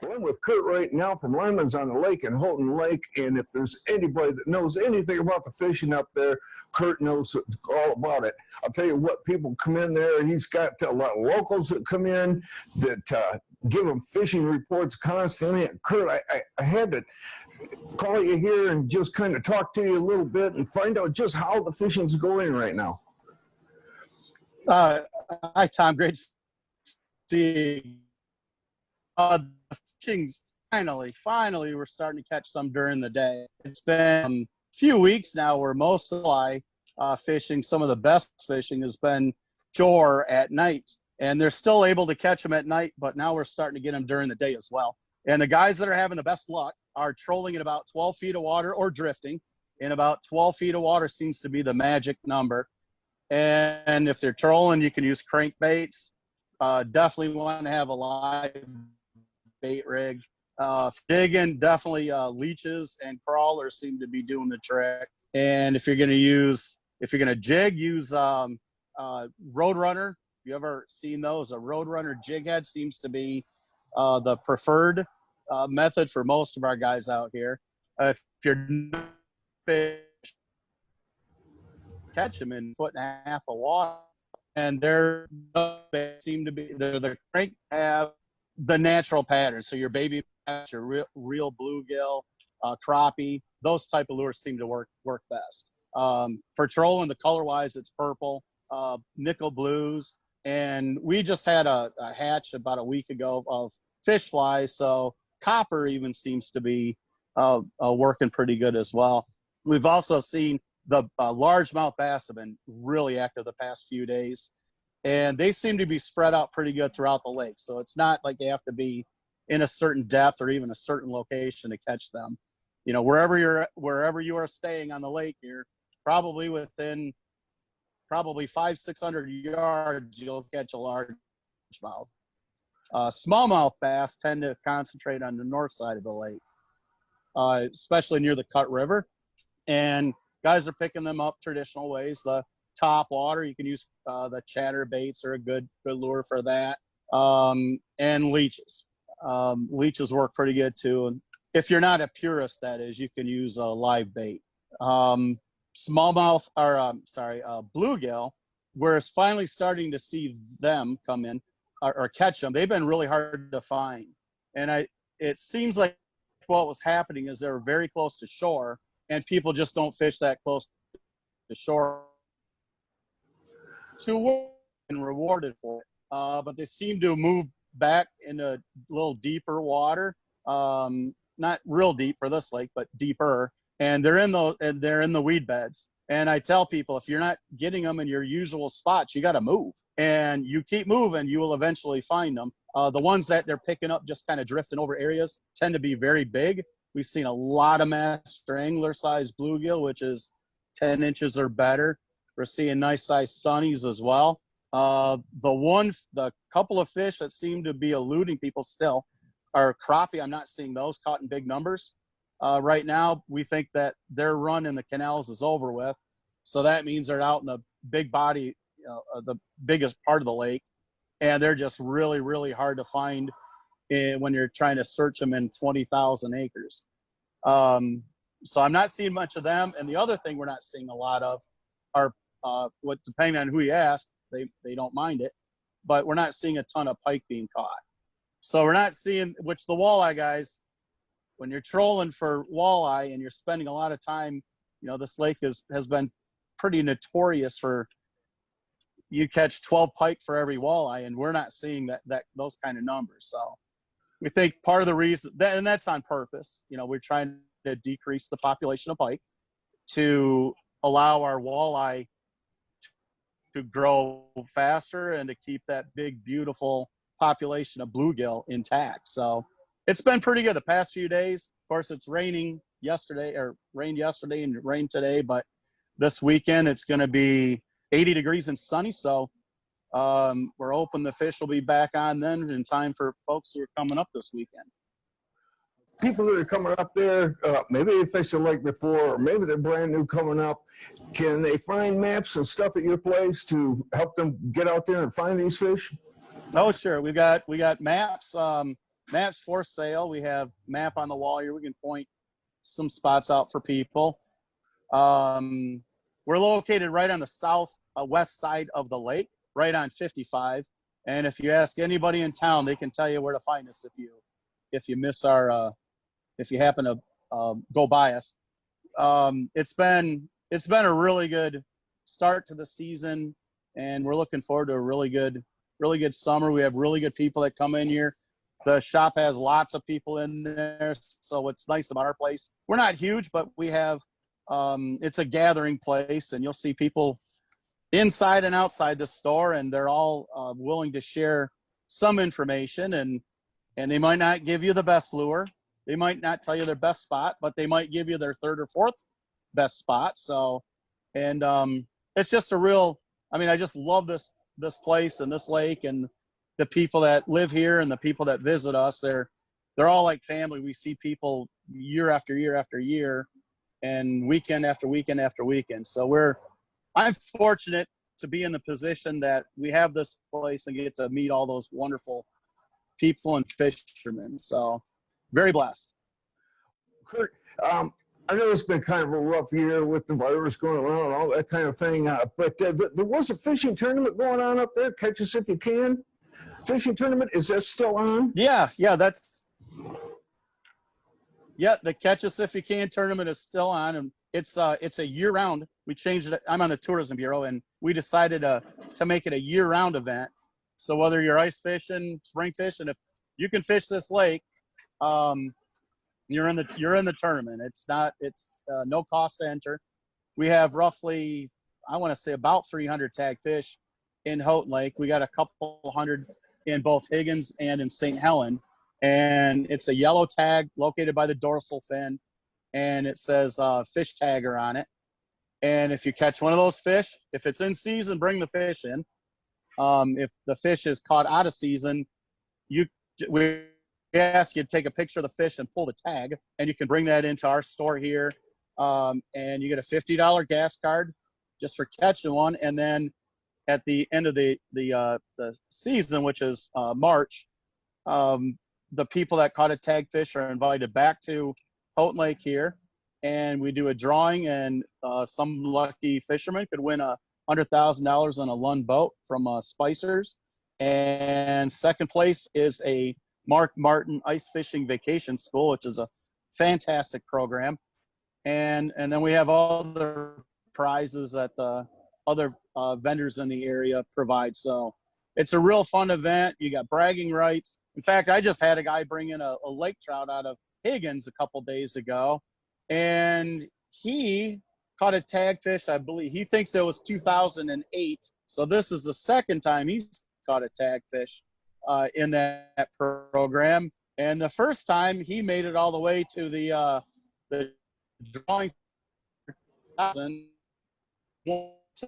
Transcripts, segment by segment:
Well, I'm with Kurt right now from Lyman's on the Lake in Houghton Lake, and if there's anybody that knows anything about the fishing up there, Kurt knows all about it. I'll tell you what, people come in there. He's got a lot of locals that come in that give him fishing reports constantly. And Kurt, I had to call you here and just kind of talk to you a little bit and find out just how the fishing's going right now. Hi, Tom. Great to see you. The fishing's finally, we're starting to catch some during the day. It's been a few weeks now where most of my fishing, some of the best fishing, has been shore at night. And they're still able to catch them at night, but now we're starting to get them during the day as well. And the guys that are having the best luck are trolling at about 12 feet of water or drifting. And about 12 feet of water seems to be the magic number. And if they're trolling, you can use crankbaits. Definitely want to have a live bait rig. Digging, definitely leeches and crawlers seem to be doing the trick. And if you're going to jig, use Roadrunner. You ever seen those? A Roadrunner jig head seems to be the preferred method for most of our guys out here. If you're fish, catch them in 1.5 feet of water, and they seem to be the crank have the natural pattern. So your baby bass, your real bluegill, crappie, those type of lures seem to work best. For trolling, the color wise, it's purple, nickel blues, and we just had a hatch about a week ago of fish flies. So copper even seems to be working pretty good as well. We've also seen the largemouth bass have been really active the past few days, and they seem to be spread out pretty good throughout the lake. So it's not like they have to be in a certain depth or even a certain location to catch them. You know, wherever you are staying on the lake, you're probably within 500-600 yards, you'll catch a largemouth. Smallmouth bass tend to concentrate on the north side of the lake, especially near the Cut River. And guys are picking them up traditional ways. The top water, you can use the chatter baits are a good lure for that. And leeches. Leeches work pretty good too. And if you're not a purist, that is, you can use a live bait. Smallmouth, or bluegill, we're finally starting to see them come in or catch them. They've been really hard to find. And it seems like what was happening is they were very close to shore, and people just don't fish that close to shore to and rewarded for it. But they seem to move back into a little deeper water, not real deep for this lake, but deeper. And they're in the weed beds. And I tell people, if you're not getting them in your usual spots, you got to move. And you keep moving, you will eventually find them. The ones that they're picking up just kind of drifting over areas tend to be very big. We've seen a lot of master angler size bluegill, which is 10 inches or better. We're seeing nice size sunnies as well. The couple of fish that seem to be eluding people still are crappie. I'm not seeing those caught in big numbers. Right now, we think that their run in the canals is over with. So that means they're out in the big body, the biggest part of the lake. And they're just really, really hard to find when you're trying to search them in 20,000 acres. So I'm not seeing much of them. And the other thing we're not seeing a lot of are, depending on who you ask, they don't mind it. But we're not seeing a ton of pike being caught. So we're not seeing, which the walleye guys, when you're trolling for walleye and you're spending a lot of time, this lake has been pretty notorious for you catch 12 pike for every walleye, and we're not seeing those kind of numbers. So we think part of the reason and that's on purpose, we're trying to decrease the population of pike to allow our walleye to grow faster and to keep that big, beautiful population of bluegill intact. So it's been pretty good the past few days. Of course, it's rained yesterday and it rained today, but this weekend it's going to be 80 degrees and sunny. So we're hoping the fish will be back on then in time for folks who are coming up this weekend. People that are coming up there, maybe they fished the lake before, or maybe they're brand new coming up. Can they find maps and stuff at your place to help them get out there and find these fish? Oh, sure. We got maps. Maps for sale. We have map on the wall here. We can point some spots out for people. We're located right on the west side of the lake, right on 55. And if you ask anybody in town, they can tell you where to find us if you miss if you happen to go by us. It's been a really good start to the season, and we're looking forward to a really good summer. We have really good people that come in here. The shop has lots of people in there, so what's nice about our place, we're not huge, but we have it's a gathering place, and you'll see people inside and outside the store, and they're all willing to share some information, and they might not give you the best lure. They might not tell you their best spot, but they might give you their third or fourth best spot. So, and it's just I just love this place and this lake, and the people that live here and the people that visit us. They're all like family. We see people year after year after year, and weekend after weekend after weekend. So I'm fortunate to be in the position that we have this place and get to meet all those wonderful people and fishermen. So very blessed. Kurt, I know it's been kind of a rough year with the virus going around and all that kind of thing, but there was a fishing tournament going on up there, Catch Us If You Can. Fishing tournament, is that still on? Yeah, the Catch Us If You Can tournament is still on, and it's a year-round. We changed it. I'm on the Tourism Bureau, and we decided to make it a year-round event. So whether you're ice fishing, spring fishing, if you can fish this lake, you're in the tournament. It's no cost to enter. We have roughly, I want to say, about 300 tag fish in Houghton Lake. We got a couple hundred in both Higgins and in St. Helen, and it's a yellow tag located by the dorsal fin, and it says fish tagger on it. And if you catch one of those fish, if it's in season, bring the fish in. If the fish is caught out of season, we ask you to take a picture of the fish and pull the tag, and you can bring that into our store here. And you get a $50 gas card just for catching one. And then at the end of the season, which is March, the people that caught a tag fish are invited back to Houghton Lake here, and we do a drawing, and some lucky fisherman could win $100,000 on a Lund boat from Spicer's. And second place is a Mark Martin Ice Fishing Vacation School, which is a fantastic program. And then we have other prizes that the other vendors in the area provide. So it's a real fun event. You got bragging rights. In fact, I just had a guy bring in a lake trout out of Higgins a couple days ago, and he caught a tag fish. I believe he thinks it was 2008. So this is the second time he's caught a tag fish in that program. And the first time he made it all the way to the drawing,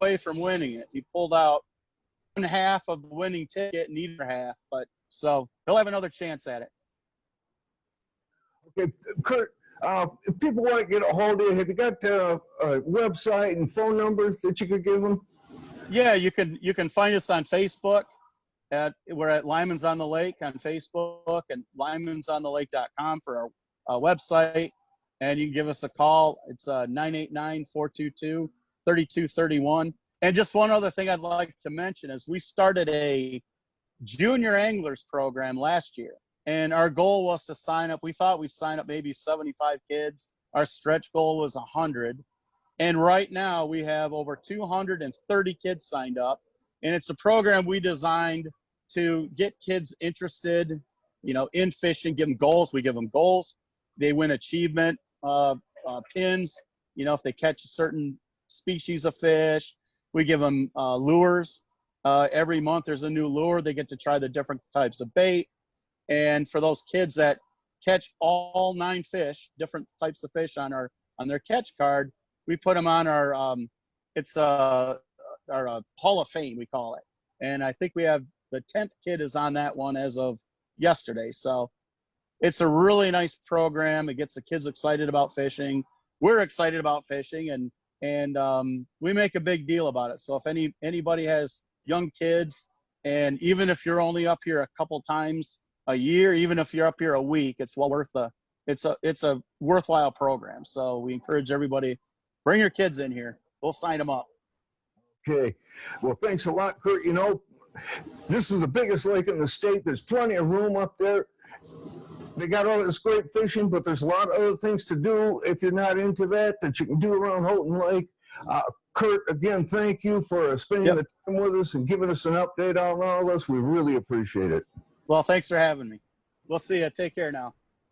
away from winning it. He pulled out one half of the winning ticket, neither half, but so he'll have another chance at it. Okay, Kurt, if people want to get a hold of you, have you got a website and phone number that you could give them? Yeah, you can find us on Facebook. We're at Lyman's on the Lake on Facebook, and lymansonthelake.com for our website. And you can give us a call. It's 989-422-3231. And just one other thing I'd like to mention is we started a junior anglers program last year. And our goal was to sign up. We thought we'd sign up maybe 75 kids. Our stretch goal was 100. And right now we have over 230 kids signed up. And it's a program we designed to get kids interested, in fishing, give them goals. We give them goals. They win achievement pins, if they catch a certain species of fish. We give them lures. Every month there's a new lure. They get to try the different types of bait. And for those kids that catch all 9 fish, different types of fish on their catch card, we put them on our Hall of Fame, we call it. And I think we have the 10th kid is on that one as of yesterday. So it's a really nice program. It gets the kids excited about fishing. We're excited about fishing, and we make a big deal about it. So if anybody has young kids, and even if you're only up here a couple times a year, even if you're up here a week, it's well worth it's a worthwhile program. So we encourage everybody, bring your kids in here. We'll sign them up. Okay. Well, thanks a lot, Kurt. You know, this is the biggest lake in the state. There's plenty of room up there. They got all this great fishing, but there's a lot of other things to do if you're not into that you can do around Houghton Lake. Kurt, again, thank you for spending the time with us and giving us an update on all this. We really appreciate it. Well, thanks for having me. We'll see you. Take care now.